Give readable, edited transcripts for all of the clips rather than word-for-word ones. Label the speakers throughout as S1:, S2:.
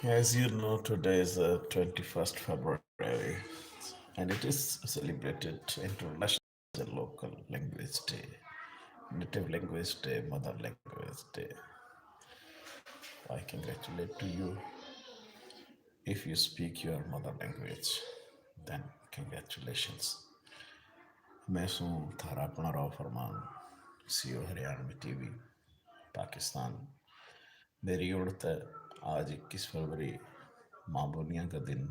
S1: As you know, today is the 21st February, and it is celebrated international and local language day, native language day, mother language day. I congratulate to you if you speak your mother language, then congratulations. मैं हूँ थारा अपना राव फरमान CO Haryanvi TV Pakistan. मेरी उड़त है आज 21 फरवरी माँ बोलियाँ का दिन,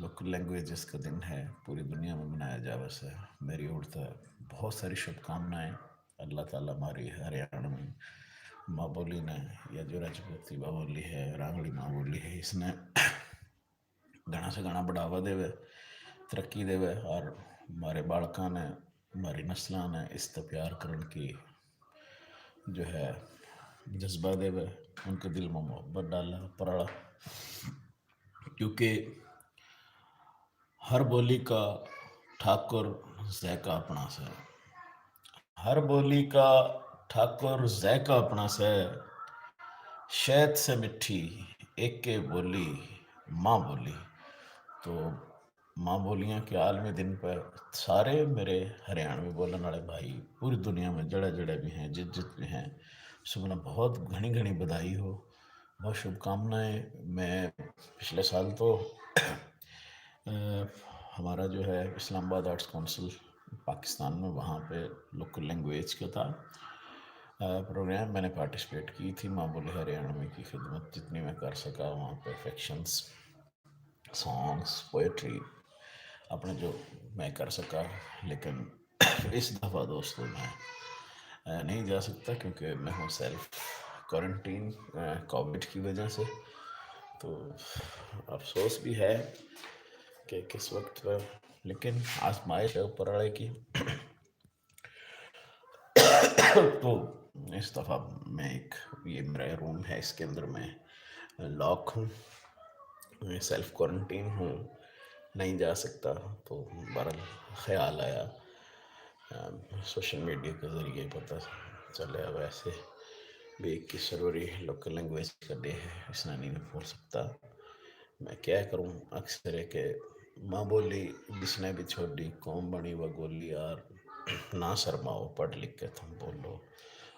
S1: लोकल लैंग्वेजेस का दिन है, पूरी दुनिया में मनाया जा वैसे। मेरी ओर से बहुत सारी शुभकामनाएं। अल्लाह ताला हमारी हरियाणा में माँ बोली ने, या जो राजपूती माँ बोली है, रांगड़ी माँ बोली है, इसने घना से घना बढ़ावा देवे, तरक्की देवे, और हमारे बालका ने, हमारी नस्लों ने इस पर प्यार करने की जो है जज्बा देवे, उनके दिल में मोहब्बत डाला पड़ा, क्योंकि हर बोली का ठाकुर ज़ैका अपना से, हर बोली का ठाकुर ज़ैका अपना से, शहद से मिठी एक के बोली माँ बोली। तो माँ बोलियाँ के आलमी दिन पर सारे मेरे हरियाणवी बोलने वाले भाई पूरी दुनिया में जड़े जड़े भी हैं, जित जित भी हैं, सुबह बहुत घनी घनी बधाई हो, बहुत शुभकामनाएं। मैं पिछले साल तो हमारा जो है इस्लामाबाद आर्ट्स काउंसिल पाकिस्तान में, वहाँ पे लोकल लैंग्वेज का था प्रोग्राम, मैंने पार्टिसिपेट की थी। माँ बोली हरियाणवी की खिदमत जितनी मैं कर सका वहाँ पे, फैक्शंस, सॉन्ग्स, पोएट्री, अपने जो मैं कर सका। लेकिन इस दफ़ा दोस्तों मैं नहीं जा सकता, क्योंकि मैं हूँ सेल्फ क्वारंटीन कोविड की वजह से। तो अफसोस भी है कि किस वक्त पर, लेकिन आजमाइश है ऊपर वाले की। तो इस दफ़ा मैं एक, ये मेरा रूम है, इसके अंदर मैं लॉक हूँ, मैं सेल्फ क्वारंटीन हूँ, नहीं जा सकता। तो बहरहाल ख्याल आया, सोशल मीडिया के ज़रिए पता चला वैसे भी 21 फरवरी लोकल लैंग्वेज का डे है, इसने नहीं भूल सकता। मैं क्या करूँ, अक्सर है कि माँ बोली जिसने भी छोड़ी कौम बनी व गोली यार, ना शर्माओ पढ़ लिख के तुम बोलो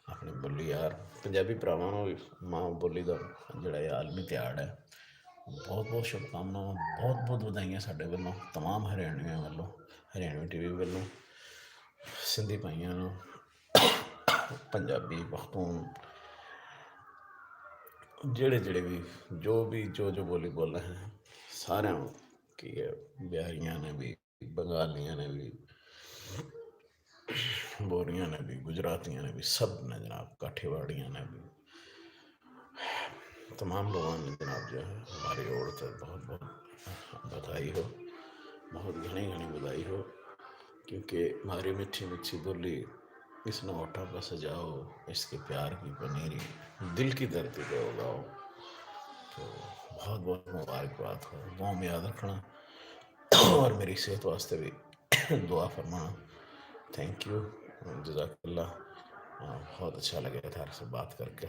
S1: अपनी बोली यार। पंजाबी भरावां नूं माँ बोली का जिहड़ा ये आलमी तिहाड़ है, बहुत बहुत शुभकामनावां, बहुत बहुत बधाइयां साडे वल्लों, तमाम हरियाणवियों वल्लों, हरियाणवी टीवी वल्लों, सिंधी भाइयों नूं, पंजाबी पख्तून, जेड़े जेड़े भी जो बोली बोल रहे हैं, सारे की है, बिहारियाँ ने भी, बंगालियाँ ने भी, बोरियाँ ने भी, गुजरातियाँ ने भी, सब ने जनाब, काठियावाड़ियाँ ने भी, तमाम लोगों ने जनाब जो है हमारी ओर से बहुत बहुत बधाई हो, बहुत घनी घनी बधाई हो, क्योंकि हमारी मीठी मीठी बोली इस होठों पर सजाओ, इसके प्यार की पनीरी दिल की धरती पे उगाओ। तो बहुत बहुत मुबारकबाद हो, दुआ में याद रखना और मेरी सेहत वास्ते भी दुआ फरमाना। थैंक यू, जज़ाकल्लाह। बहुत अच्छा लगा था आपसे बात करके।